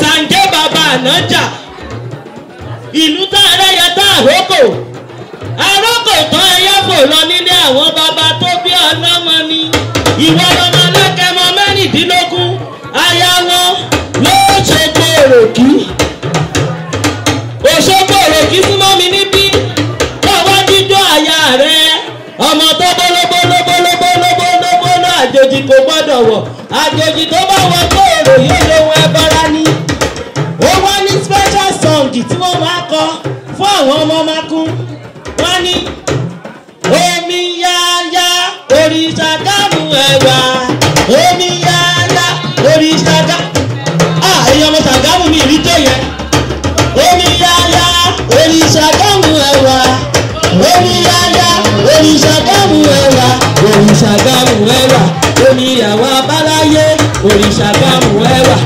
Sànjẹ́ bàbá ànájà ìlú tá a rẹ́yẹ tá àrókò tán ẹyẹ fò lọ nílé àwọn bàbá tó bí ọlọ́mọ ni ìwọ ọmọ alákẹ́mọ mẹ́rìndínlógún aya wọn lóṣogbo òròkì Òṣogbo òròkì súnmọ́ mi níbí lọ́wọ́ jíjọ́ àyà rẹ̀ ọmọ tó bólóbólóbólóbólóbólóbóló àjòjì kò gbọ́dọ̀ wọ̀ àjòjì tó bá wọ tó èrò yóò lóhun ẹbọra ní. Ó wá ní special song tí wọ́n máa kọ fún àwọn ọmọ makun wọ́n ní omi yáyá òrìṣà gámù ẹ̀wà omi yáyá òrìṣà gámù èyí ọmọ Ṣàgámù ní ìrí tó yẹ omi yáyá òrìṣà gámù ẹ̀wà omi yáyá òrìṣà gámù ẹ̀wà òrìṣà gámù ẹ̀wà omi ìyàwó abáláyé òrìṣà gámù ẹ̀wà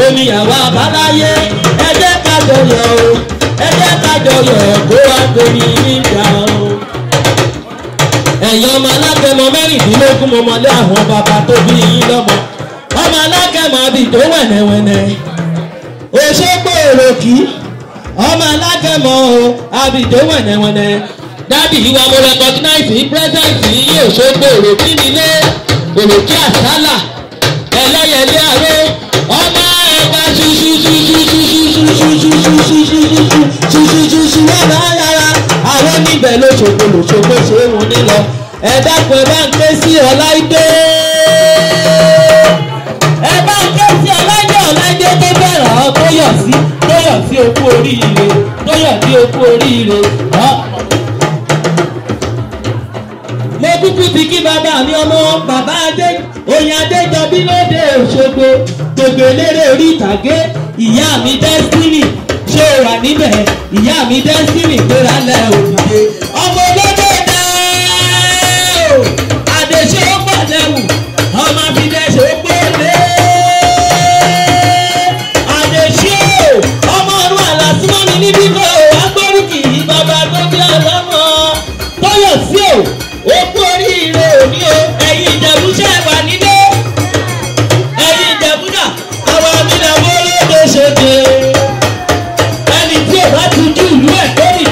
omi ìyàwó abáláyé ẹ jẹ́ ká jọyọ̀ o ẹ jẹ́ ká jọyọ̀ kó wá torí nígbà o. Ẹ̀yin ọmọ alágẹmọ mẹ́rìndínlógún mo mọ̀lé àwọn bàbá tó bí yín lọ́mọ ọmọ alágẹmọ bíi tó wẹ̀nẹ̀wẹ̀nẹ̀ Òṣogbo òròkì ọmọ alágẹmọ abìdó wẹ̀nẹ̀wẹ̀nẹ̀ dábì ìwà mo recognize present yìí Òṣogbo òròkì nílé òròkì àsálà ẹlẹ́yẹlé àró ọmọ ẹ̀ka ṣuṣuṣuṣuṣuṣuṣuṣuṣuṣuṣuṣu wọ́n rárá àwọn níbẹ̀ lóṣogbo ṣe é wọn nílọ ẹ dákun ẹ bá ń ké sí Ọláìdé ẹ bá ń ké sí Ọláìdé tó bẹ̀rẹ̀ ọ tó yọ̀ sí okú oríire tó yọ̀ sí okú oríire mo kúkú ti kí bàbá mi ọmọ bàbá adé Oyin Adéjọbí lóde Òṣogbo gbogbo eléré orí ìtàgé ìyá mi Destiny ṣé o wà níbẹ̀ ìyá mi Destiny gbéra lẹ̀ òdìdé ọmọ olódò dá o àdèṣe ó pọ̀ lẹ́wù ọmọ àfidẹ́ṣe ó pọ̀ lé àdèṣe o ọmọ ọdún àlàsímọ́ mi níbí kọ́ o agbórúkì yìí bàbá tó bí ọlọ́mọ tọ́yọ̀ sí o ó kú oríire òní o ẹ̀yin Ìjẹ̀bú ṣe wà nílé ẹ̀yin Ìjẹ̀bú náà àwọn àmì làwọn olódò ṣe dé ẹni tí ò bá ti ju ìlú ẹ̀ tó nìjẹ́.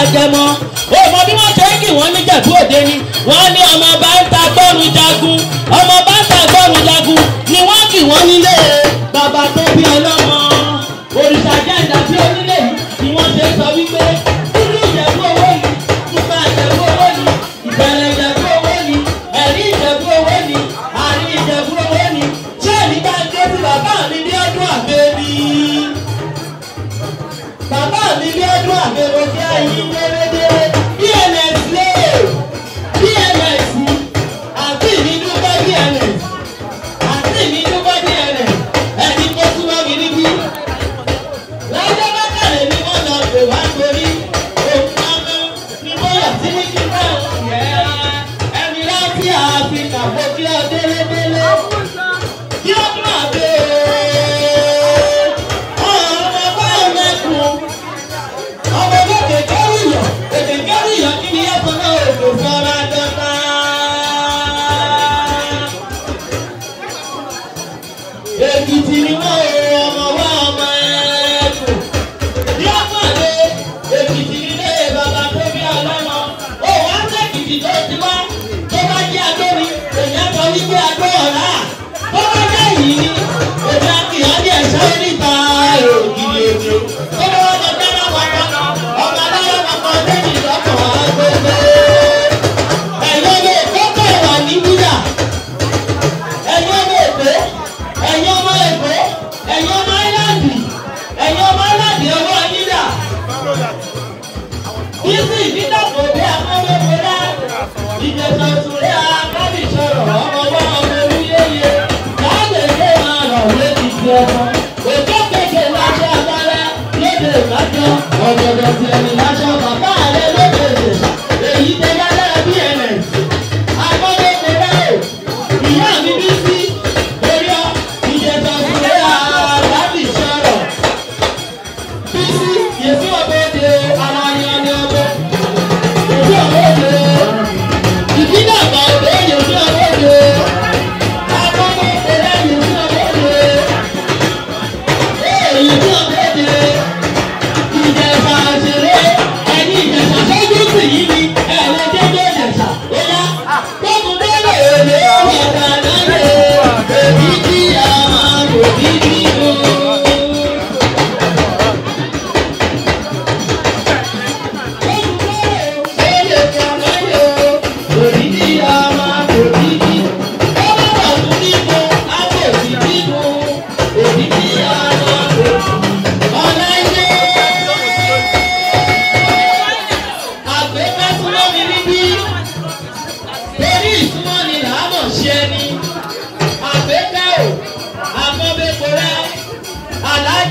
Agẹmọ. Òmò bí wọ́n ṣe ń kì wọ́n níjẹ̀bú òde ni wọ́n ní ọmọ bá ń ta gbọ́rùn jagun ọmọ bá ń ta gbọ́rùn jagun ni wọ́n kì wọ́n nílé bàbá tó bí ọlọ́mọ. Òrìṣà jẹ́ ìdàbí onílé yìí ni wọ́n ṣe sọ wípé dúdú Ìjẹ̀bú owó ni pupa Ìjẹ̀bú owó ni ìbẹ̀rẹ̀ Ìjẹ̀bú owó ni ẹ̀rí Ìjẹ̀bú owó ni àrí Ìjẹ̀bú owó ni ṣé èmi bá ń ké sí bàbá mi ní ọdún àbẹ́bí. Bàbá mi ní ọdún àbẹ̀wò jẹ́ ayé dérédéré BNS lé BNS àti mi dúpẹ́ BNS àti mi dúpẹ́ BNS ẹni tó súnmọ́ mi níbí. Lájọ́ bákàlẹ̀ ni wọ́n lọ pè wá torí òun ọmọ ni mo yà sí ní kíkọ́ ẹni láti Áfíríkà kò kí ọ délédélé kí ọdún àbẹ̀wò. Èkìtì ni wọ́n ọmọ wa ọmọ ẹ̀kọ́. Bí ọ̀pọ̀lọpọ̀ Èkìtì nílé bàbá tó bí ọlọ́mọ. Ó wá sẹ́kìtì tó ti wá tó bá jẹ́ agbóni èèyàn sọ wípé agbó ọ̀la. Tó bá jẹ́ yìí ni èmi àti ìyáde ẹ̀ṣọ́ níta ògiri èdè. Tó bá wọ́n lọ dáná pàpà ọ̀gá dáná pàpà méjì lọ́kàn agbègbè. Ẹ̀yọ́ lè kókó ìwà ní búdà. Ẹ̀yọ́ lè pé. Ẹ̀yin ọmọ Èkó, ẹ̀yin ọmọ Áíláńdì, ẹ̀yin ọmọ Áíláńdì ọwọ́ yídà. Bísí ìdídàpọ̀ bí akọ́wéwọlá, ìjẹ̀sọ̀ sùrẹ́ akábìsọ̀rọ̀ ọmọ wa ọmọ orílẹ̀-èdè. Láàgbègbè máa rọ̀ létí ti ọmọ. Òjò kéèké láṣẹ abẹ́rẹ́ lójú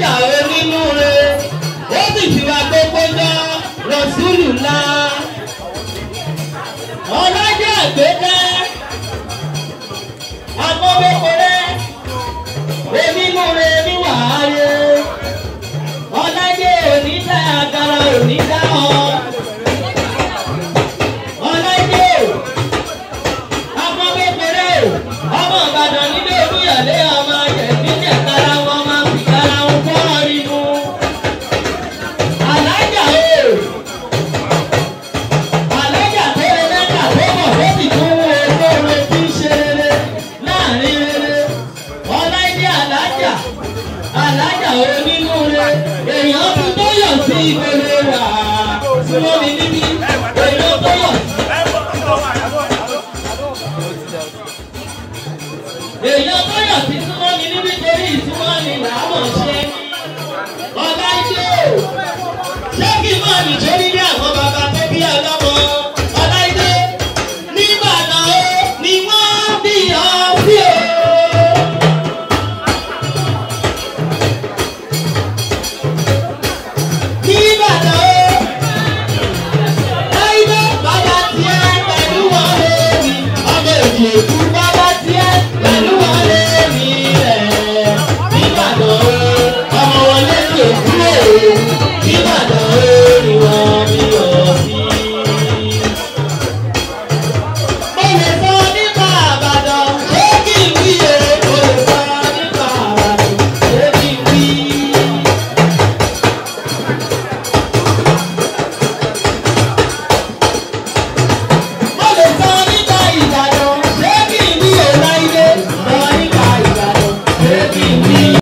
alájà onínúure ó sì fi wá gbogbo jọ rọ̀ṣúlù ńlá ọlọ́jà àgbẹ̀dẹ́ agbọ́bẹ́kọrẹ́ onínúure níwàáyé ọlọ́jà onídà agara onídà ọ ọlọ́jà agbọ́bẹ́kọrẹ́ ọmọ Ìbàdàn nílé Olúyọ̀lé ọmọ Yẹ̀mí jẹ̀kára wọn máa fi kára wọn fọ́ inú alájà alájà tó lè mẹ́ta tó mọ̀ tó sì tún wo olóore tí ń ṣe rere láàrin rere ọláìdé alájà onínúure èèyàn fi tó yọ̀ sí ìpele wà tí wọ́n mi níbí èèyàn tó yọ̀ sí. èèyàn tó yọ̀ sí súnmọ́ mi níbi torí ìsúnmọ́ mi làámọ̀ ṣe ọláìdé ṣé kí n máa nìjẹ́ nílé àwọn bàbá tó bí ọlọ́mọ ọláìdé nígbàdàn ó ni wọ́n bí ọ sí o. nígbàdàn ó láìdé bàbá tiẹ̀ pẹ̀lú wọn lórí ọmọ èjì èkú bàbá tiẹ̀ pẹ̀lú wọn lórí rẹ̀ nígbàdàn ó ọmọ wọn lẹ́yìn èkú èrè nígbàdàn.